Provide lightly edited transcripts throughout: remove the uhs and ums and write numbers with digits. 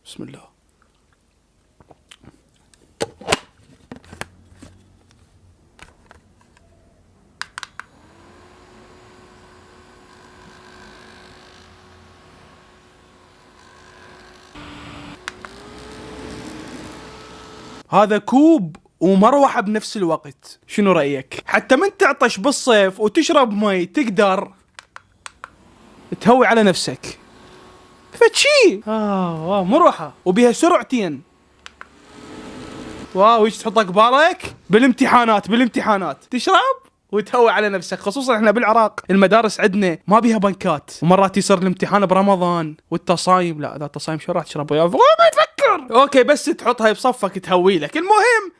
بسم الله. هذا كوب ومروحة بنفس الوقت، شنو رأيك؟ حتى من تعطش بالصيف وتشرب مي تقدر تهوي على نفسك. فتشي مروحة وبيها سرعتين. واو، ايش تحط قبالك بالامتحانات تشرب وتهوي على نفسك. خصوصا احنا بالعراق المدارس عندنا ما بيها بنكات، ومرات يصير الامتحان برمضان وانت صايم. لا اذا انت صايم شو راح تشرب وياه؟ ما تفكر. اوكي بس تحطها بصفك تهوي لك. المهم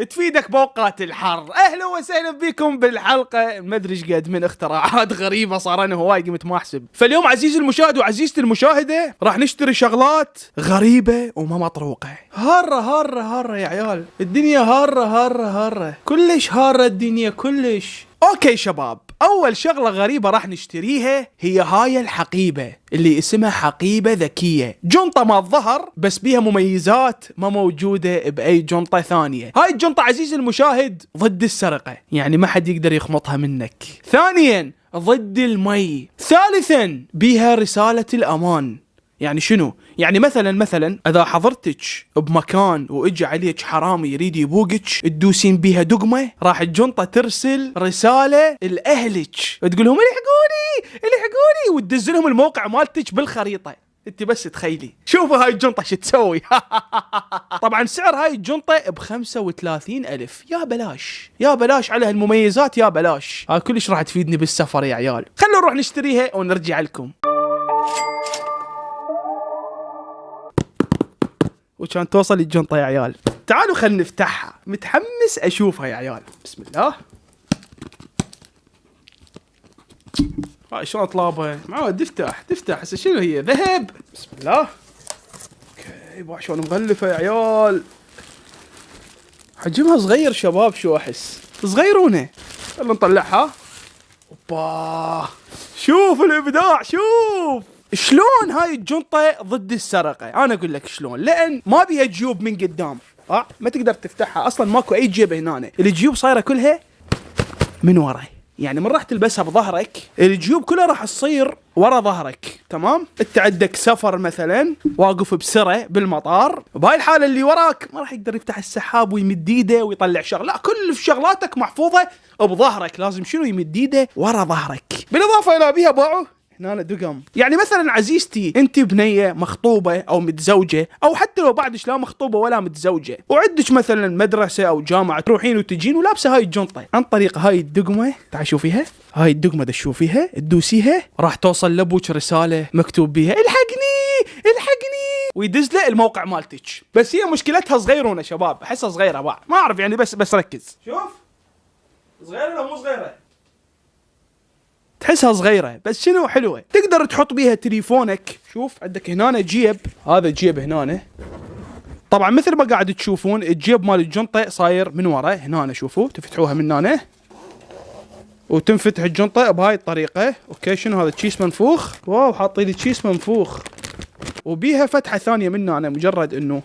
تفيدك بأوقات الحر. اهلا وسهلا بكم بالحلقه. ما ادري ايش قد من اختراعات غريبه صار انا هواي قمت ما احسب. فاليوم عزيزي المشاهد وعزيزتي المشاهده راح نشتري شغلات غريبه وما مطروقه. هره يا عيال، الدنيا هره كلش هاره الدنيا كلش. اوكي شباب، اول شغله غريبه راح نشتريها هي هاي الحقيبه اللي اسمها حقيبه ذكيه. جنطه مال ظهر بس بيها مميزات ما موجوده باي جنطه ثانيه. هاي الجنطه عزيزي المشاهد ضد السرقه، يعني ما حد يقدر يخمطها منك. ثانيا ضد المي. ثالثا بيها رساله الامان. يعني شنو؟ يعني مثلا اذا حضرتك بمكان واجى عليك حرامي يريد يبوقك، تدوسين بيها دقمه راح الجنطه ترسل رساله لاهلك تقول لهم الحقوني وتدز لهم الموقع مالتك بالخريطه. انت بس تخيلي، شوفوا هاي الجنطه شو تسوي. طبعا سعر هاي الجنطه ب35,000. يا بلاش على هالمميزات، يا بلاش. هاي كلش راح تفيدني بالسفر يا عيال. خلونا نروح نشتريها ونرجع لكم. وكان توصل الجنطة يا عيال. تعالوا خلنا نفتحها، متحمس اشوفها يا عيال. بسم الله. هاي شلون طلابة معود؟ تفتح هسه شنو هي؟ ذهب. بسم الله. اوكي باع شلون مغلفة يا عيال. حجمها صغير شباب، شو احس صغيرونه. يلا نطلعها. اوبا شوف الابداع. شوف شلون هاي الجنطة ضد السرقة. انا اقول لك شلون، لان ما بيها جيوب من قدام. ما تقدر تفتحها اصلا، ماكو اي جيب هنا. الجيوب صايرة كلها من ورا، يعني من راح تلبسها بظهرك الجيوب كلها راح تصير ورا ظهرك. تمام؟ انت عندك سفر مثلا واقف بسرة بالمطار، بهاي الحالة اللي وراك ما راح يقدر يفتح السحاب ويمد ايده ويطلع شغله. لا، كل شغلاتك محفوظة بظهرك. لازم شنو؟ يمد ايده ورا ظهرك. بالاضافة الى بيها باعوا هنا دقم. يعني مثلا عزيزتي انت بنيه مخطوبه او متزوجه، او حتى لو بعدش لا مخطوبه ولا متزوجه، وعندك مثلا مدرسه او جامعه تروحين وتجين ولابسه هاي الجنطه، عن طريق هاي الدقمه تعال شوفيها. هاي الدقمه تشوفيها تدوسيها راح توصل لابوك رساله مكتوب بيها الحقني ويدز له الموقع مالتك. بس هي مشكلتها صغيرونه شباب، احسها صغيره بعد ما اعرف يعني. بس ركز. شوف صغيره ولا مو صغيره؟ تحسها صغيرة بس شنو حلوة. تقدر تحط بيها تليفونك. شوف عندك هنا جيب، هذا جيب هنا. طبعا مثل ما قاعد تشوفون الجيب مال الجنطة صاير من ورا هنا. شوفوا تفتحوها من هنا وتنفتح الجنطة بهاي الطريقة. اوكي شنو هذا؟ تشيس منفوخ. واو حاطين لي تشيس منفوخ وبيها فتحة ثانية من هنا. مجرد انه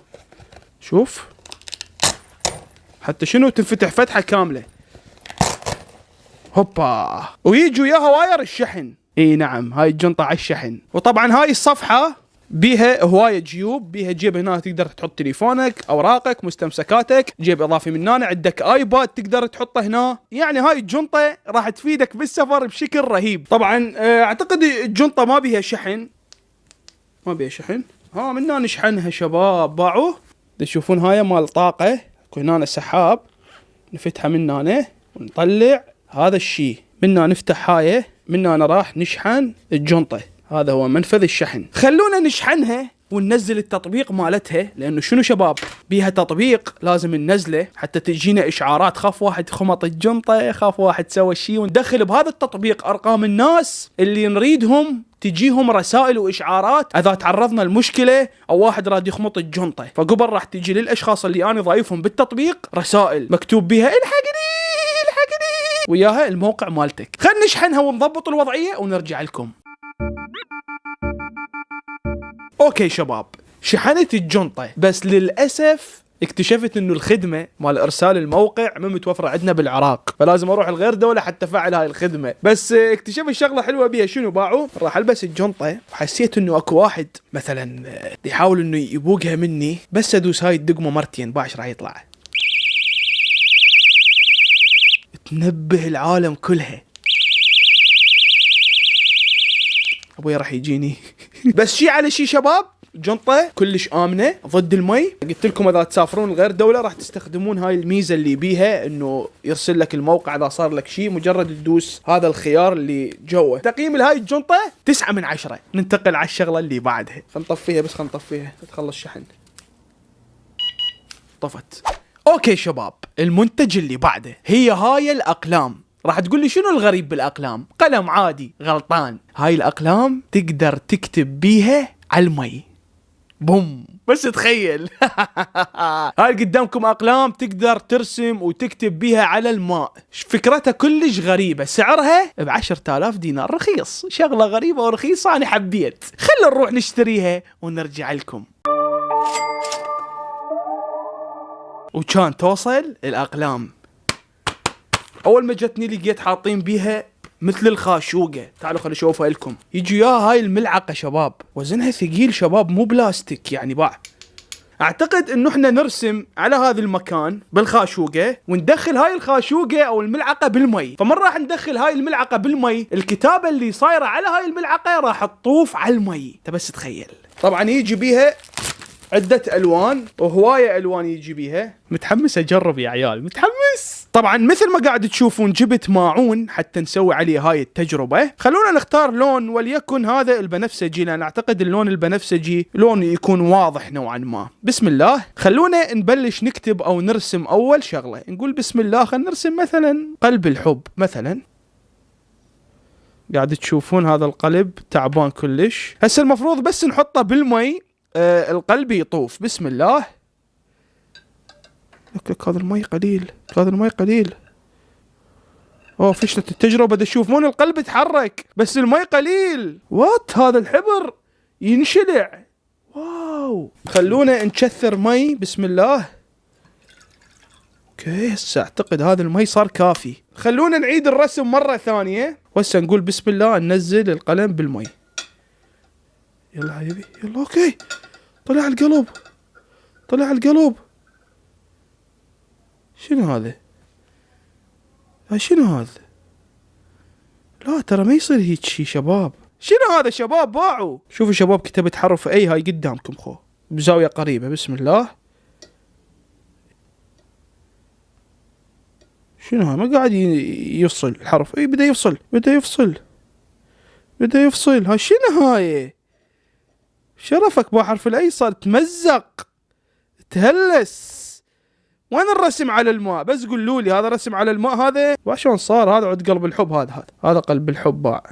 شوف حتى شنو تنفتح فتحة كاملة. هوبا ويجي وياها واير الشحن. اي نعم هاي الجنطة على الشحن. وطبعا هاي الصفحة بيها هواية جيوب. بيها جيب هنا تقدر تحط تليفونك، اوراقك، مستمسكاتك. جيب اضافي من هنا. عندك ايباد تقدر تحطه هنا. يعني هاي الجنطة راح تفيدك بالسفر بشكل رهيب. طبعا اعتقد الجنطة ما بيها شحن. من هنا نشحنها شباب. باعوه تشوفون هاي مال طاقة. هنا سحاب نفتحها من هنا ونطلع هذا الشيء. منا نفتح هاي منا راح نشحن الجنطة. هذا هو منفذ الشحن. خلونا نشحنها وننزل التطبيق مالتها، لانه شنو شباب بيها تطبيق لازم ننزله حتى تجينا اشعارات. خاف واحد خمط الجنطة، خاف واحد سوى شيء، وندخل بهذا التطبيق ارقام الناس اللي نريدهم تجيهم رسائل واشعارات اذا تعرضنا لمشكله او واحد راد يخمط الجنطة. فقبل راح تجي للاشخاص اللي انا ضايفهم بالتطبيق رسائل مكتوب بيها الحقني وياها الموقع مالتك. خلنا نشحنها ونضبط الوضعية ونرجع لكم. اوكي شباب، شحنت الجنطة، بس للأسف اكتشفت انه الخدمة مال ارسال الموقع مو متوفرة عندنا بالعراق، فلازم اروح لغير دولة حتى افعل هاي الخدمة. بس اكتشفت شغلة حلوة بيها، شنو باعوا؟ راح البس الجنطة وحسيت انه اكو واحد مثلا يحاول انه يبوقها مني، بس ادوس هاي الدقمة مرتين باش راح يطلع. تنبه العالم كلها، ابوي راح يجيني. بس شي على شي شباب، جنطة كلش آمنة ضد المي. قلت لكم اذا تسافرون لغير دولة راح تستخدمون هاي الميزة اللي بيها انه يرسل لك الموقع اذا صار لك شي، مجرد تدوس هذا الخيار اللي جوا. تقييم لهاي الجنطة 9 من 10. ننتقل على الشغلة اللي بعدها. خلينا نطفيها، بس خلينا نطفيها تخلص شحن. طفت. اوكي شباب، المنتج اللي بعده هي هاي الاقلام. راح تقول لي شنو الغريب بالاقلام؟ قلم عادي. غلطان، هاي الاقلام تقدر تكتب بيها على المي. بوم، بس تخيل. هاي قدامكم اقلام تقدر ترسم وتكتب بيها على الماء. فكرتها كلش غريبة، سعرها ب10,000 دينار. رخيص، شغلة غريبة ورخيصة، انا حبيت. خلنا نروح نشتريها ونرجع لكم. وكان توصل الأقلام. أول ما جتني لقيت حاطين بيها مثل الخاشوقة. تعالوا خلي أشوفها لكم. يجي وياها هاي الملعقة شباب، وزنها ثقيل شباب، مو بلاستيك يعني باع. أعتقد إنه إحنا نرسم على هذا المكان بالخاشوقة وندخل هاي الخاشوقة أو الملعقة بالمي. فمن راح ندخل هاي الملعقة بالمي، الكتابة اللي صايرة على هاي الملعقة راح تطوف على المي. بس تخيل. طبعا يجي بيها عدة ألوان وهواية ألوان يجي بيها. متحمس أجرب يا عيال، متحمس. طبعا مثل ما قاعد تشوفون جبت ماعون حتى نسوي عليه هاي التجربة. خلونا نختار لون، وليكن هذا البنفسجي، لأن أعتقد اللون البنفسجي لون يكون واضح نوعا ما. بسم الله. خلونا نبلش نكتب أو نرسم. أول شغلة نقول بسم الله. خلينا نرسم مثلا قلب الحب مثلا. قاعد تشوفون هذا القلب تعبان كلش. هسه المفروض بس نحطه بالمي القلب يطوف. بسم الله. هذا المي قليل، هذا المي قليل. اوه فشلت التجربة. بدي اشوف مون القلب يتحرك بس المي قليل. وات، هذا الحبر ينشلع. واو. خلونا نكثر مي. بسم الله. اوكي هسه اعتقد هذا المي صار كافي. خلونا نعيد الرسم مرة ثانية، وهسه نقول بسم الله، ننزل القلم بالمي. يلا حبيبي يلا. اوكي طلع القلب، طلع القلب. شنو هذا؟ شنو هذا؟ لا ترى ما يصير هيك شي شباب. شنو هذا شباب؟ باعوا. شوفوا شباب، كتبت حرف اي هاي قدامكم خو بزاوية قريبة. بسم الله. شنو هذا؟ ما قاعد يفصل الحرف. اي بدأ يفصل، بدأ يفصل، بدأ يفصل. هاي شنو هاي؟ شرفك بو حرف الاي صار تمزق تهلس. وين الرسم على الماء؟ بس قولوا لي هذا رسم على الماء هذا وشلون صار؟ هذا عود قلب الحب. هذا قلب الحب باع.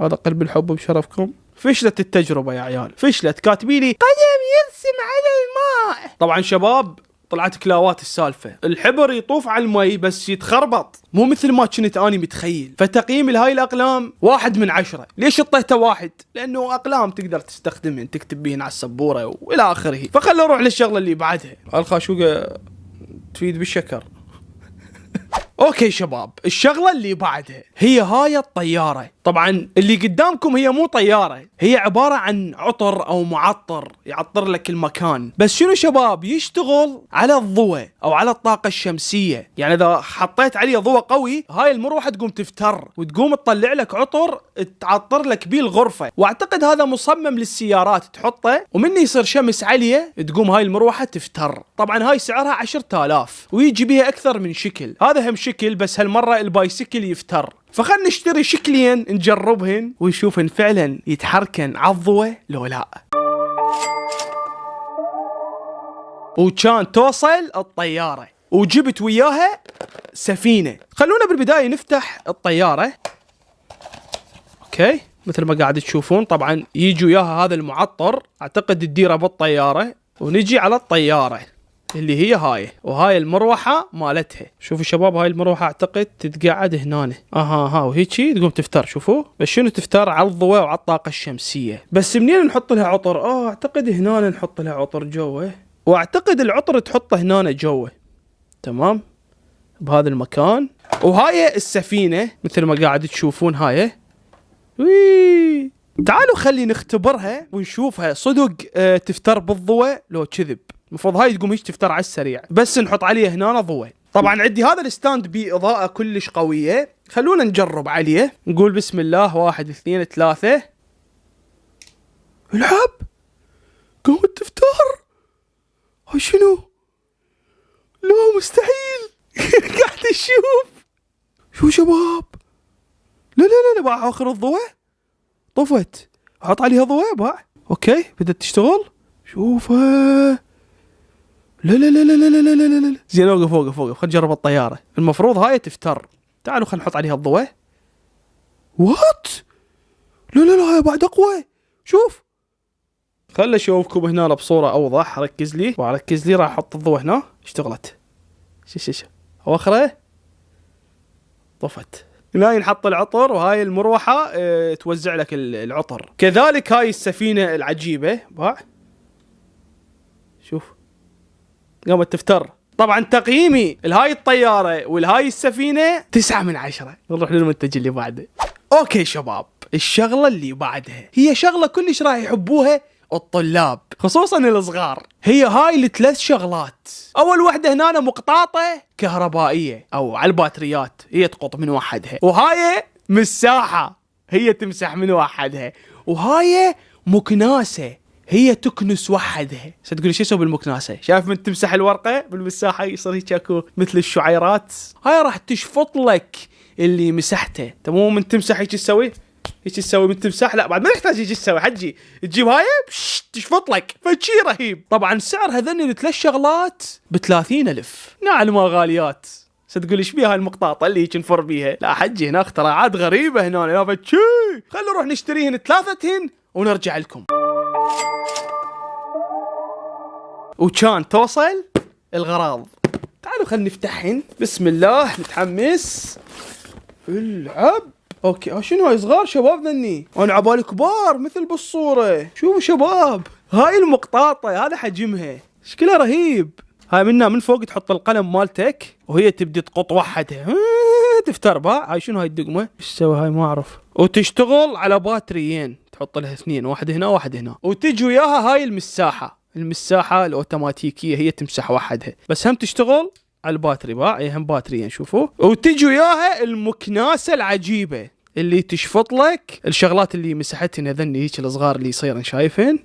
هذا قلب الحب بشرفكم. فشلت التجربة يا عيال، فشلت. كاتبيلي قدم يرسم على الماء. طبعا شباب طلعت كلاوات السالفة. الحبر يطوف على المي بس يتخربط، مو مثل ما كنت اني متخيل. فتقييم لهاي الاقلام 1 من 10. ليش اعطيته 1؟ لانه اقلام تقدر تستخدمهن تكتب بيهن على السبورة والى اخره. فخلنا نروح للشغلة اللي بعدها. الخاشوقة تفيد بالشكر. اوكي شباب، الشغلة اللي بعدها هي هاي الطيارة. طبعا اللي قدامكم هي مو طيارة، هي عبارة عن عطر او معطر يعطر لك المكان. بس شنو شباب؟ يشتغل على الضوء او على الطاقة الشمسية. يعني اذا حطيت عليه ضوء قوي، هاي المروحة تقوم تفتر وتقوم تطلع لك عطر تعطر لك بيه الغرفة. واعتقد هذا مصمم للسيارات، تحطه ومن يصير شمس عليه تقوم هاي المروحة تفتر. طبعا هاي سعرها 10,000 ويجي بيها اكثر من شكل. هذا هم شكل، بس هالمرة البايسكل يفتر. فخلنا نشتري شكلين نجربهن ونشوفن فعلا يتحركن عالضوء لو لا. وكان توصل الطيارة وجبت وياها سفينة. خلونا بالبداية نفتح الطيارة. اوكي مثل ما قاعد تشوفون طبعا يجي وياها هذا المعطر، اعتقد تديره بالطيارة. ونجي على الطيارة. اللي هي هاي، وهاي المروحة مالتها. شوفوا شباب هاي المروحة اعتقد تتقعد هنا. ها وهيجي تقوم تفتر. شوفوا بس شنو تفتر؟ على الضوء وعلى الطاقة الشمسية. بس منين نحط لها عطر؟ اعتقد هنا نحط لها عطر جوه، واعتقد العطر تحطه هنا جوه. تمام بهذا المكان. وهاي السفينة مثل ما قاعد تشوفون هاي. وي تعالوا خلي نختبرها ونشوفها صدق تفتر بالضوء لو كذب. المفروض هاي تقوم هيك تفتر على السريع، بس نحط عليها هنا ضوء. طبعا عندي هذا الستاند بإضاءة كلش قوية. خلونا نجرب عليه. نقول بسم الله 1 2 3. العب قامت تفتر. هاي شنو؟ لا مستحيل. قاعد اشوف. شو شباب؟ لا باع اخر الضوء طفت. احط عليها ضوء باع. اوكي بدأت تشتغل. شوفها. لا زين اوقف خلينا نجرب الطيارة. المفروض هاي تفتر. تعالوا خلينا نحط عليها الضوء. وات؟ لا هاي بعد اقوى. شوف خل اشوفكم هنا بصورة اوضح. ركز لي راح احط الضوء هنا. اشتغلت. شو اواخره طفت. هنا ينحط العطر، وهاي المروحة توزع لك العطر. كذلك هاي السفينة العجيبة باع. شوف قامت تفتر. طبعا تقييمي لهاي الطيارة ولهاي السفينة 9 من 10. نروح للمنتج اللي بعده. اوكي شباب الشغلة اللي بعدها هي شغلة كلش راح يحبوها الطلاب خصوصا الصغار. هي هاي ال3 شغلات. اول وحده هنا مقطاطه كهربائيه او على الباتريات، هي تقط من وحدها. وهاي مساحه هي تمسح من وحدها. وهاي مكناسه هي تكنس وحدها. ستقولي شو يسوي بالمكناسه؟ شايف من تمسح الورقه بالمساحه يصير هيك اكو مثل الشعيرات. هاي راح تشفط لك اللي مسحته. تمام من تمسح هيك تسوي هيك تسوي من تمسح. لا بعد ما يحتاج هيك تسوي حجي تجيب هاي تشفط لك فشي رهيب. طبعا سعر هذني ال3 شغلات ب30,000. نعم ما غاليات. ستقول ايش بيها المقطاطه اللي هيك نفر بيها؟ لا حجي هنا اختراعات غريبه هنا. لا فشي خلينا نروح نشتريهن 3 ونرجع لكم. وكان توصل الغراض. تعالوا خلينا نفتحهن. بسم الله متحمس. العب. اوكي شنو هاي صغار شباب ذني؟ انا عبالي كبار مثل بالصورة. شوفوا شباب هاي المقطاطة هذا حجمها شكلها رهيب. هاي منها من فوق تحط القلم مالتك وهي تبدي تقط وحدها. تفتر باع. هاي شنو هاي الدقمة؟ ايش تسوي هاي ما اعرف. وتشتغل على باتريين. تحط لها 2 واحد هنا واحد هنا. وتجي وياها هاي المساحة الاوتوماتيكية هي تمسح وحدها بس هم تشتغل على الباتري باع. اي هم باتريين شوفوا. وتجي وياها المكناسة العجيبة اللي تشفط لك الشغلات اللي مسحتهن هذني هيك الصغار اللي يصيرن شايفين.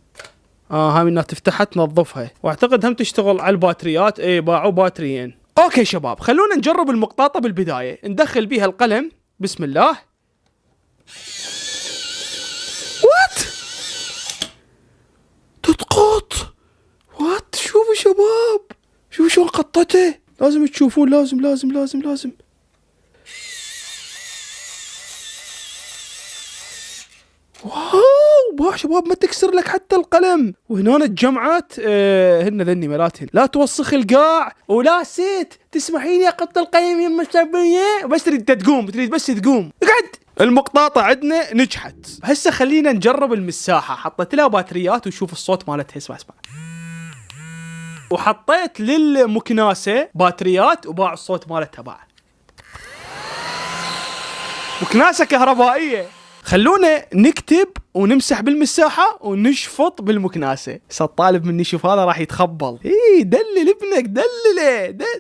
هاي منها تفتحها تنظفها. واعتقد هم تشتغل على الباتريات. اي باعوا باتريين. اوكي شباب خلونا نجرب المقطاطة بالبداية. ندخل بيها القلم. بسم الله. وات تتقط. وات شوفوا شباب شوفوا شلون قطته. لازم تشوفون. لازم واو باع شباب ما تكسر لك حتى القلم. وهنا تجمعت هن ذني ملاتهن. لا توسخ القاع ولا سيت. تسمحيني اقط القلم يما الشابية؟ بس تريد تقوم. بس تقوم اقعد. المقطاطة عندنا نجحت. هسه خلينا نجرب المساحة. حطيت لها باتريات وشوف الصوت مالتها. اسمع وحطيت للمكناسة باتريات وباع الصوت مالتها باع. مكناسة كهربائية. خلونا نكتب ونمسح بالمساحة ونشفط بالمكناسة. الطالب مني شوف هذا راح يتخبل. دلل ابنك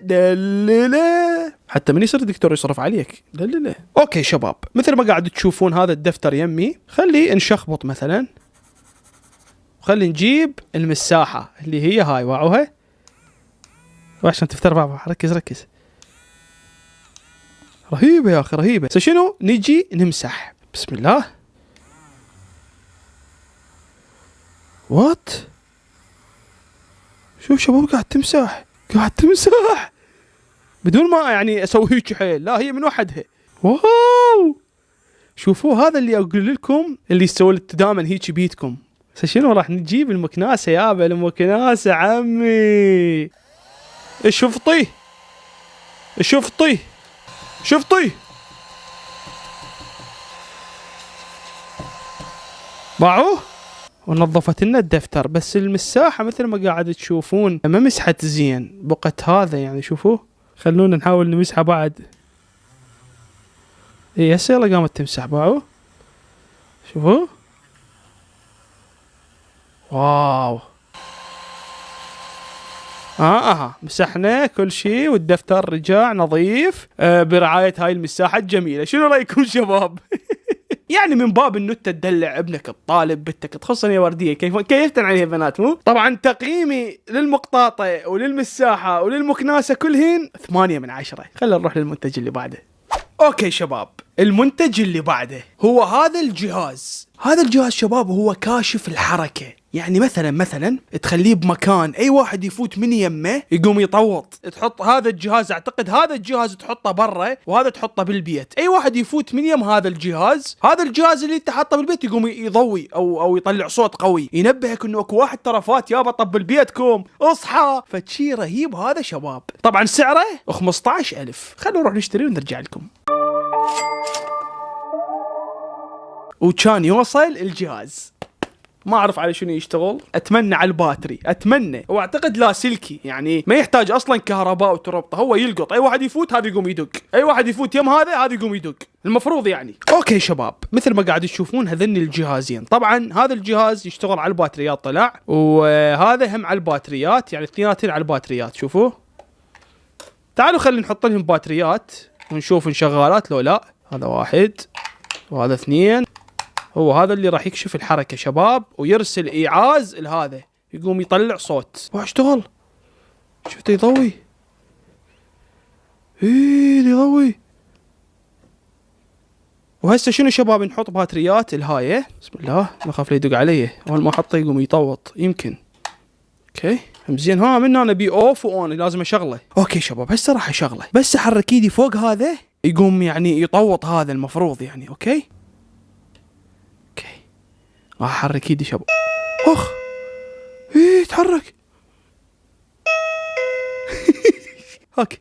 دلله حتى من يصير الدكتور يصرف عليك. دلله. اوكي شباب مثل ما قاعد تشوفون هذا الدفتر يمي. خلي نشخبط مثلا. وخلي نجيب المساحة اللي هي هاي واعوها عشان تفتر. بابا ركز. رهيبة يا اخي رهيبة. شنو نجي نمسح. بسم الله. وات شوف شباب قاعد تمسح بدون ما يعني اسوي هيك حيل. لا هي من وحدها. واو شوفوا هذا اللي اقول لكم اللي يسوي دائما هيك بيتكم. شنو راح نجيب المكناسة يابا. المكناسة عمي. شفطيه شفطيه شفطيه. باعوه ونظفت لنا الدفتر، بس المساحة مثل ما قاعد تشوفون ما مسحت زين، بقت هذا يعني شوفوه. خلونا نحاول نمسحها بعد. اي هسه يلا قامت تمسح. باعوه شوفوه. واو. مسحنا كل شيء والدفتر رجع نظيف برعاية هاي المساحة الجميلة. شنو رأيكم شباب؟ يعني من باب انه انت تدلع ابنك الطالب بنتك، تخصني يا ورديه كيف عليها بنات مو؟ طبعا تقييمي للمقطاطه وللمساحه وللمكناسه كلهن 8 من 10. خلينا نروح للمنتج اللي بعده. اوكي شباب، المنتج اللي بعده هو هذا الجهاز. هذا الجهاز شباب هو كاشف الحركة. يعني مثلا تخليه بمكان اي واحد يفوت من يمه يقوم يطوط، تحط هذا الجهاز، اعتقد هذا الجهاز تحطه برا وهذا تحطه بالبيت. اي واحد يفوت من يم هذا الجهاز اللي انت حاطه بالبيت يقوم يضوي او يطلع صوت قوي ينبهك انه اكو واحد ترى فات يابا طبل بيتكم اصحى. فشي رهيب هذا شباب. طبعا سعره 15,000. خلونا نروح نشتري ونرجع لكم. وكان يوصل الجهاز ما اعرف على شنو يشتغل، اتمنى على الباتري، اتمنى. واعتقد لاسلكي يعني ما يحتاج اصلا كهرباء وتربطه، هو يلقط اي واحد يفوت هذا يقوم يدق، اي واحد يفوت يم هذا يقوم يدق المفروض يعني. اوكي شباب، مثل ما قاعد تشوفون هذني الجهازين. طبعا هذا الجهاز يشتغل على الباتريات طلع، وهذا هم على الباتريات، يعني اثنيناتين على الباتريات. شوفوا، تعالوا خلينا نحط لهم باتريات ونشوف ان شغالات لو لا. هذا واحد وهذا اثنين. هو هذا اللي راح يكشف الحركة شباب ويرسل إيعاز لهذا يقوم يطلع صوت. واشتغل، شفته يضوي. يضوي. وهسه شنو شباب، نحط باتريات الهاية. بسم الله، ما اخاف لا يدق علي، اول ما احطه يقوم يطوط يمكن. اوكي زين، من انا بي اوف واون لازم اشغله. اوكي شباب هسه راح اشغله، بس احرك ايدي فوق هذا يقوم يعني يطوط هذا المفروض يعني. اوكي راح احرك ايدي شباب. اخ تحرك. اوكي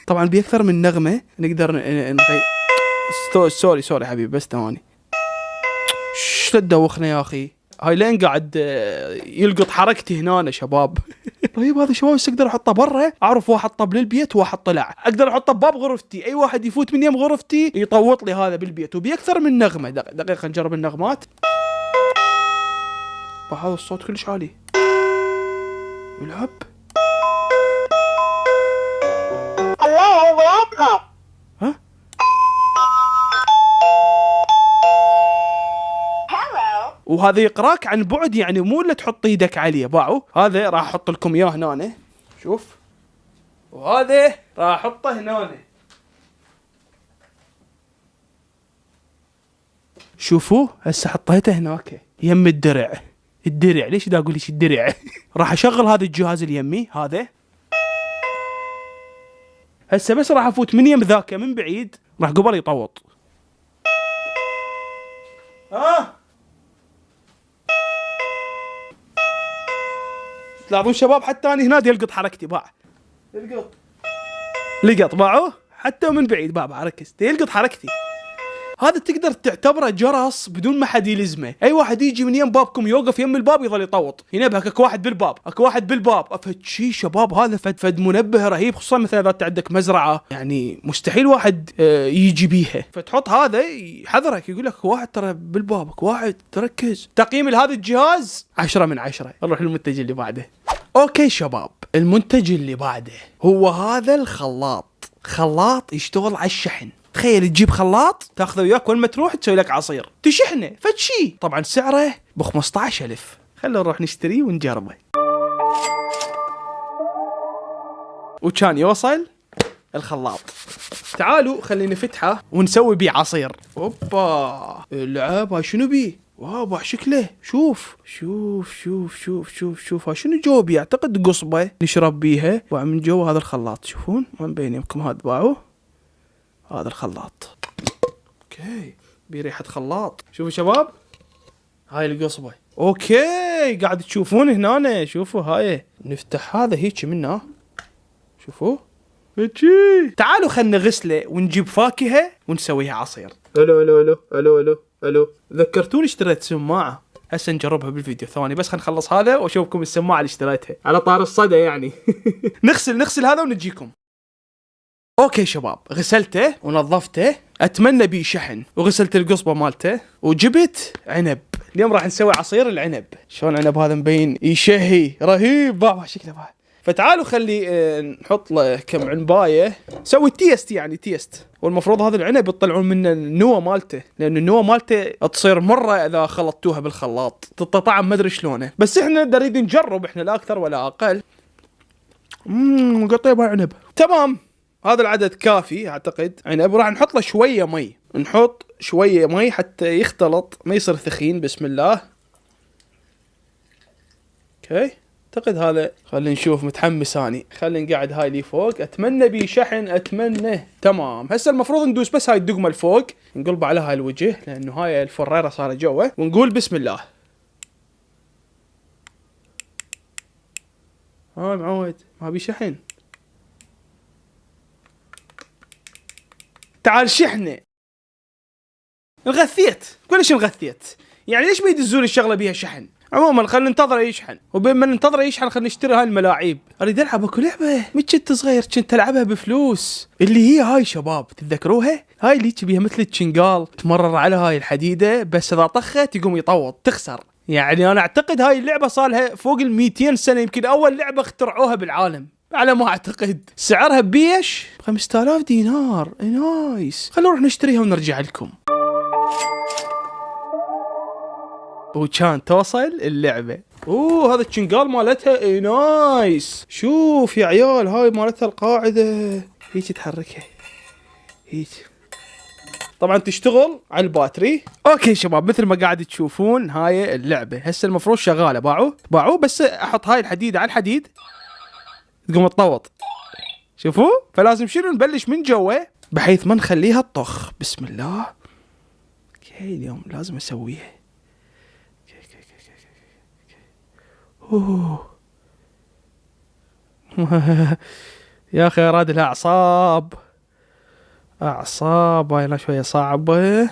طبعا بأكثر من نغمة نقدر نغير. سوري حبيبي، بس ثواني. لا تدوخنا يا اخي، هاي لين قاعد يلقط حركتي هنا شباب. طيب هذا شباب بس اقدر احطه برا، اعرف واحد طب للبيت وواحد طلع، اقدر احطه بباب غرفتي، اي واحد يفوت من يم غرفتي يطوط لي هذا بالبيت، وبأكثر من نغمة. دقيقة نجرب النغمات. هذا الصوت كلش عالي. يلعب. ها؟ وهذا يقراك عن بعد، يعني مو اللي تحط ايدك عليه. باعوا هذا راح احط لكم اياه هنا، شوف، وهذا راح احطه هنا. شوفوا هسه حطيته هناك يم الدرع. ليش دا اقول ليش الدرع؟ راح اشغل هذا الجهاز اليمي هذا هسه، بس راح افوت من يم ذاك من بعيد راح قبل يطوط. تلاحظون شباب حتى انا هنا يلقط حركتي. باع لقط باعوه حتى من بعيد. بابا ركز، يلقط حركتي. هذا تقدر تعتبره جرس بدون ما حد يلزمه. اي واحد يجي من يم بابكم يوقف يم الباب يظل يطوط، ينبهك اكو واحد بالباب. افد شي شباب، هذا فد منبه رهيب، خصوصا مثلا اذا انت عندك مزرعه، يعني مستحيل واحد يجي بيها، فتحط هذا يحذرك، يقول لك اكو واحد ترى بالباب، اكو واحد، تركز. تقييم لهذا الجهاز 10 من 10. نروح للمنتج اللي بعده. اوكي شباب، المنتج اللي بعده هو هذا خلاط يشتغل على الشحن. تخيل تجيب خلاط تاخذه وياك وين ما تروح تسوي لك عصير تشحنه فتشي. طبعا سعره ب 15,000. خلينا نروح نشتريه ونجربه. وكان يوصل الخلاط. تعالوا خلينا نفتحه ونسوي بيه عصير. اوبا اللعب، هاي شنو بيه؟ واو شكله، شوف هاي شنو جو بيه؟ اعتقد قصبه نشرب بيها، ومن جوا هذا الخلاط. تشوفون ما مبين لكم؟ هذا باعوه، هذا الخلاط. اوكي بريحة خلاط. شوفوا شباب، هاي القصبة اوكي قاعد تشوفون هنا، شوفوا هاي نفتح هذا هيك منه، شوفوا هيجي. تعالوا خلنا نغسله ونجيب فاكهة ونسويها عصير. الو الو الو الو الو الو، ذكرتوني اشتريت سماعة، هسه نجربها بالفيديو. ثواني بس خلينا نخلص هذا واشوفكم السماعة اللي اشتريتها على طار الصدى يعني. نغسل هذا ونجيكم. اوكي شباب، غسلته ونظفته، اتمنى بيه شحن، وغسلت القصبة مالته، وجبت عنب. اليوم راح نسوي عصير العنب. شلون العنب هذا مبين يشهي رهيب بابا شكله بابا. فتعالوا خلي نحط له كم عنبايه، سوي تيست يعني تيست. والمفروض هذا العنب يطلعون منه النوى مالته، لان النوى مالته تصير مره اذا خلطتوها بالخلاط تعطي طعم ما ادري شلونه، بس احنا نريد نجرب، احنا لا اكثر ولا اقل. قطيبه عنب تمام. هذا العدد كافي اعتقد عنب، وراح نحط له شويه مي، نحط شويه مي حتى يختلط ما يصير ثخين. بسم الله. اوكي اعتقد هذا، خلينا نشوف، متحمس اني. خلينا نقعد هاي اللي فوق، اتمنى بي شحن، اتمنى. تمام هسه المفروض ندوس بس هاي الدقمه الفوق، نقلب على هاي الوجه لانه هاي الفريره صار جوا، ونقول بسم الله. هاي معود ما بي شحن. تعال شحنه. انغثيت، كلش انغثيت يعني. ليش ما يدزون الشغله بيها شحن؟ عموما خلينا ننتظره يشحن، وبين ما ننتظره يشحن خلينا نشتري هاي الملاعيب. اريد العب اكو لعبه من كنت صغير كنت العبها بفلوس، اللي هي هاي شباب تتذكروها؟ هاي اللي بيها مثل التشنقال، تمرر على هاي الحديده بس اذا طخت يقوم يطوط تخسر. يعني انا اعتقد هاي اللعبه صار لها فوق ال 200 سنه، يمكن اول لعبه اخترعوها بالعالم على ما اعتقد. سعرها بيش 5000 دينار. نايس، خلونا نروح نشتريها ونرجع لكم. وكان توصل اللعبة. هذا الشنقال مالتها. اي نايس. شوف يا عيال هاي مالتها القاعدة، هيك تحركها هيك. طبعا تشتغل على الباتري. اوكي شباب مثل ما قاعد تشوفون هاي اللعبة هسه المفروض شغالة. باعوا بس احط هاي الحديد على الحديد تقوم تطوط. شوفوا، فلازم شنو نبلش من جوا بحيث ما نخليها تطخ. بسم الله. اوكي اليوم لازم اسويها. يا اخي راد لها اعصاب هاي لا شويه صعبه.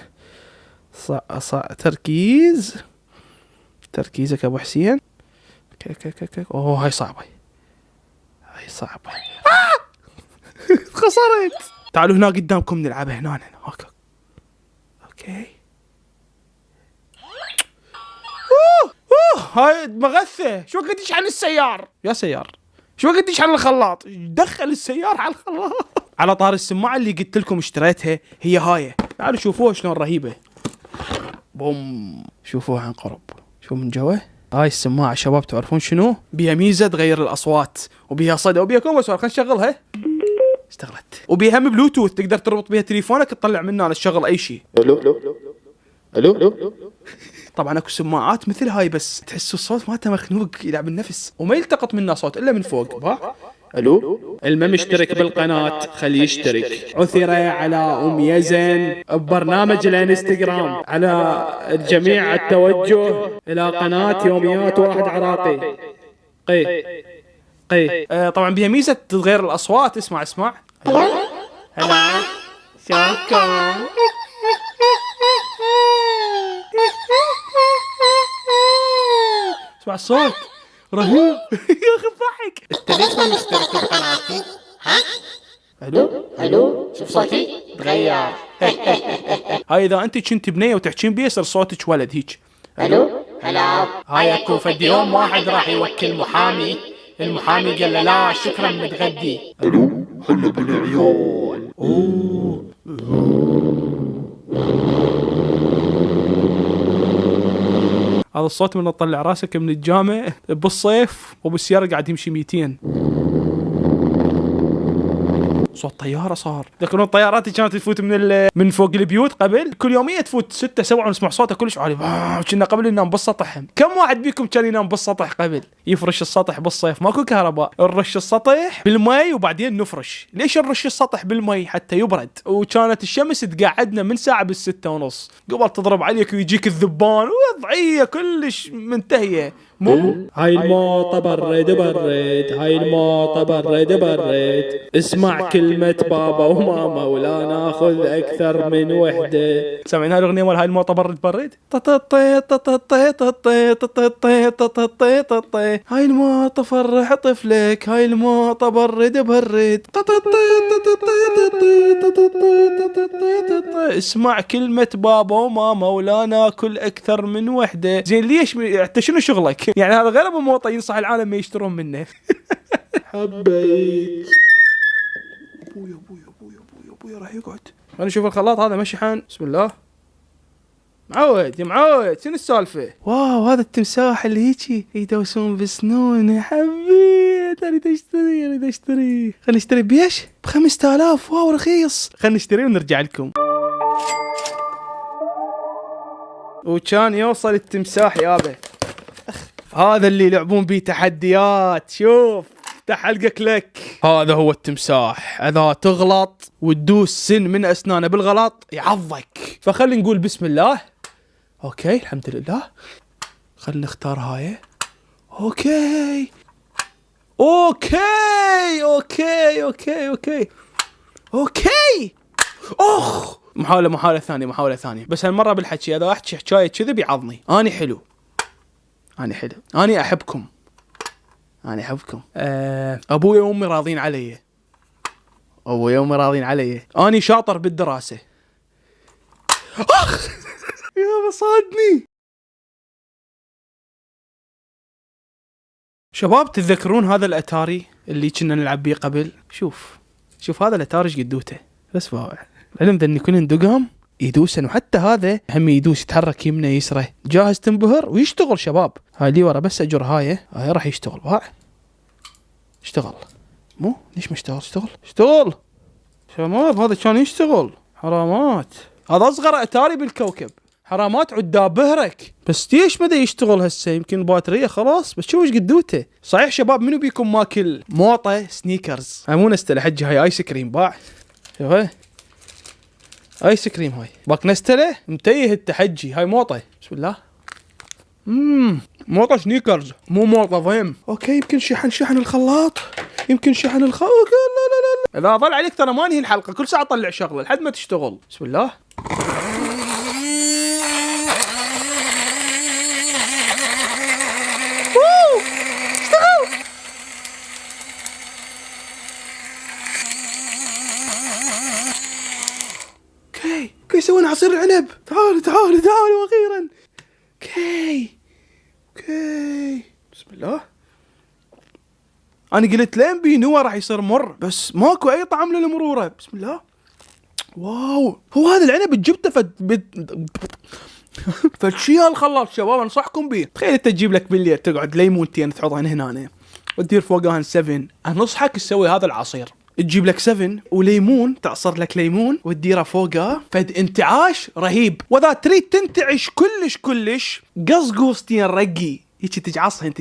تركيزك ابو حسين. هاي صعبه خسرت. تعالوا هنا قدامكم نلعبها هنا اوكي. هاي مغثة. شو وقت يشحن السيار يا سيار؟ شو وقت يشحن الخلاط؟ دخل السيار على الخلاط. على طار السماعة اللي قلت لكم اشتريتها هي هاي، تعالوا شوفوها شلون رهيبة. بوم، شوفوها عن قرب. شو من جوا هاي السماعة شباب، تعرفون شنو بيها ميزة تغير الأصوات، وبيها صدى، وبيها كومبرسور. خلينا نشغلها. اشتغلت. وبيها بلوتوث تقدر تربط بيها تليفونك تطلع منه على تشغل أي شيء. الو. طبعا اكو سماعات مثل هاي بس تحس الصوت مالته مخنوق يلعب النفس وما يلتقط منه صوت الا من فوق. الو، الما مشترك بالقناة خليه يشترك. عثر على يزن ببرنامج الانستغرام. على الجميع التوجه الى قناة يوميات واحد عراقي. طبعا بها ميزة تغير الاصوات. اسمع هلا شلونكم؟ اسمع الصوت رهيب. يا اخي ضحك. انت ليش ما مشترك بقناتي؟ الو شوف صوتي تغير. هاي اذا انت كنت بنيه وتحكين بيه يصير صوتك ولد هيك. الو هلا. هاي اكو فد يوم واحد راح يوكل محامي، المحامي قال له لا شكرا متغدي. الو هلا بالعيال. هذا الصوت من تطلع راسك من الجامع بالصيف وبالسيارة قاعد يمشي 200. صوت طياره صار. تذكرون الطيارات اللي كانت تفوت من فوق البيوت قبل؟ كل يوميه تفوت 6 7 ونسمع صوتها كلش عالي. كنا قبل ننام بالسطح. كم واحد بيكم كان ينام بالسطح قبل؟ يفرش السطح بالصيف ماكو كهرباء، نرش السطح بالمي وبعدين نفرش. ليش نرش السطح بالمي؟ حتى يبرد. وكانت الشمس تقعدنا من ساعه بالستة ونص قبل تضرب عليك ويجيك الذبان، وضعيه كلش منتهيه. مو هاي الموطة برد، هاي الموطة برد، اسمع كلمة بابا وماما ولا ناخذ أكثر من وحدة. سامعين هاي الأغنية مال هاي الموطة برد؟ هاي الموطة فرح طفلك، هاي الموطة برد. اسمع كلمة بابا وماما ولا ناكل أكثر من وحدة. زين ليش انت شنو شغلك؟ يعني هذا غير ابو موطة ينصح العالم ما يشترون منه. حبيت ابويا راح يقعد. خلينا نشوف الخلاط هذا مشي حان. بسم الله. معود يا معود، شنو السالفة؟ واو هذا التمساح اللي هيجي يدوسون بسنونه. حبيت اريد اشتري. خلينا نشتري بيش ب5000. واو رخيص. خلينا نشتري ونرجع لكم. وكان يوصل التمساح يابا. هذا اللي يلعبون بيه تحديات. شوف تحلقك لك. هذا هو التمساح. اذا تغلط وتدوس سن من اسنانه بالغلط يعضك. فخلي نقول بسم الله. اوكي الحمد لله. خلينا نختار هاي. اوكي اخ. محاولة ثانية بس هالمرة بالحكي. اذا احكي حكاية كذب يعضني. اني حلو. اني احبكم. ابوي وامي راضين علي. اني شاطر بالدراسة. اخ يا بصادني. شباب تتذكرون هذا الاتاري اللي كنا نلعب بيه قبل؟ شوف هذا الاتاري ايش قدوته. بس فاوع العلم ذا ان كلن دقهم يدوسن، وحتى هذا هم يدوس يتحرك يمنه يسره. جاهز تنبهر ويشتغل شباب. هاي اللي ورا بس اجر هاي راح يشتغل. اشتغل. مو ليش ما اشتغل شباب. هذا كان يشتغل. حرامات. هذا اصغر اتاري بالكوكب. حرامات عداب بهرك. بس ليش بدا يشتغل هسه؟ يمكن الباتريه خلاص. بس شوف ايش قدوته. صحيح شباب منو بيكم ماكل موطه سنيكرز؟ مو نستله حجي. هاي ايس كريم باع. شوف ايس كريم. هاي باك نستله متيه التحجي. هاي موطه. بسم الله. موطه سنيكرز مو موطه ضيم. اوكي يمكن شحن الخلاط. لا اذا ظل عليك ترى ما انهي الحلقه. كل ساعه طلع شغله لحد ما تشتغل. بسم الله. اوكي سوينا عصير العنب. تعالوا اخيرا. اوكي بسم الله. انا قلت لين بينوه راح يصير مر بس ماكو اي طعم للمروره. بسم الله. واو هو هذا العنب جبته فشي هالخلاط شباب انصحكم بيه. تخيل انت تجيب لك بالليل تقعد ليمونتين تحطهن هنا وتدير فوقهن 7. انصحك تسوي هذا العصير. تجيب لك 7 وليمون، تعصر لك ليمون وتديره فوقه. فد انتعاش رهيب. واذا تريد تنتعش كلش قصقصتين رقي هيك تجعصهن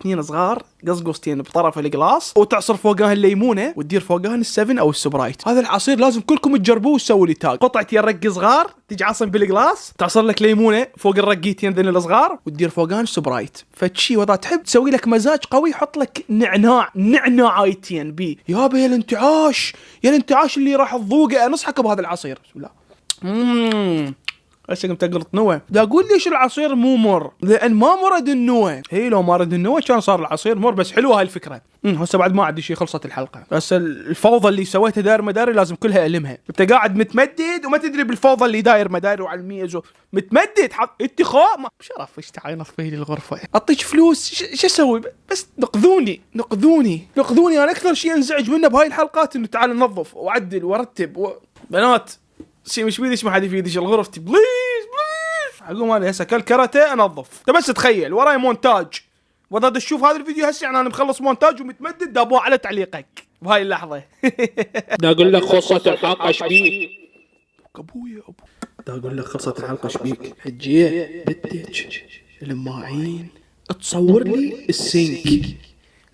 2 صغار قصقصتين بطرف القلاص وتعصر فوقها الليمونه وتدير فوقها ال7 او السبرايت. هذا العصير لازم كلكم تجربوه وتسووا لي تاج. قطعتين رقي صغار تجعصن بالقلاص، تعصر لك ليمونه فوق الرقيتين ذن الصغار وتدير فوقها السبرايت. فتشي واذا تحب تسوي لك مزاج قوي حط لك نعناعيتين بي. يابا يا الانتعاش اللي راح تذوقه. انصحك بهذا العصير. بسم الله. هسه قمت اقلط نوى. دا اقول ليش العصير مو مر؟ لان ما مرد النوى. هي لو ما رد النوى كان صار العصير مر. بس حلوه هاي الفكره. هسه بعد ما عندي شيء خلصت الحلقه. بس الفوضى اللي سويتها داير مداري لازم كلها المها. انت قاعد متمدد وما تدري بالفوضى اللي داير مداري وعلى الميز متمدد. اتخاء شرف. ايش تعال فيه الغرفه اعطيك فلوس. شو اسوي؟ بس نقذوني. انا اكثر شيء انزعج منه بهاي الحلقات انه تعال ننظف واعدل وارتب بنات شيء مش بيدش ما حد يفيدش غرفتي. بليز اقوم انا هسه كالكرته انظف. انت بس تخيل وراي مونتاج. واذا تشوف هذا الفيديو هسه يعني انا مخلص مونتاج ومتمدد دابوه على تعليقك. بهاي اللحظة. دا اقول لك خلصت الحلقة ايش بيك؟ ابويا ابو دا اقول لك خلصت الحلقة ايش بيك؟ هجيه بدك الماعين تصور لي السينك،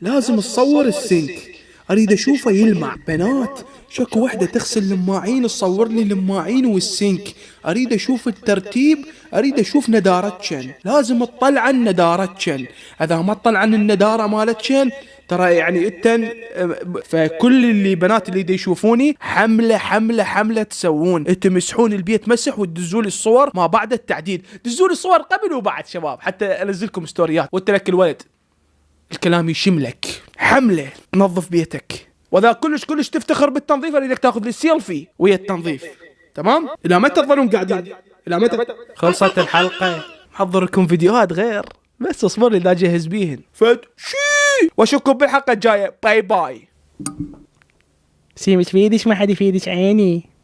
لازم تصور السينك، اريد اشوفه يلمع. بنات شكو وحدة تغسل الماعين تصور لي الماعين والسينك، اريد اشوف الترتيب، اريد اشوف ندارتشن، لازم تطلع الندارتشن، اذا ما تطلع عن الندارة مالتشن ترى يعني انتن. فكل اللي بنات اللي يشوفوني حملة تسوون، تمسحون البيت مسح وتدزوا لي الصور ما بعد التعديل، دزوا لي الصور قبل وبعد شباب حتى انزلكم ستوريات. وانت لك الولد الكلام يشملك، حملة تنظف بيتك، واذا كلش تفتخر بالتنظيف اريدك تاخذ لي سيلفي ويا التنظيف. تمام؟ الى متى تظلون قاعدين؟ الى متى؟ خلصت الحلقة. محضر لكم فيديوهات غير، بس اصبر لي اذا جهز بيهن. شي واشوفكم بالحلقة الجاية. باي باي. سيمس فيدش ما حد يفيدش عيني.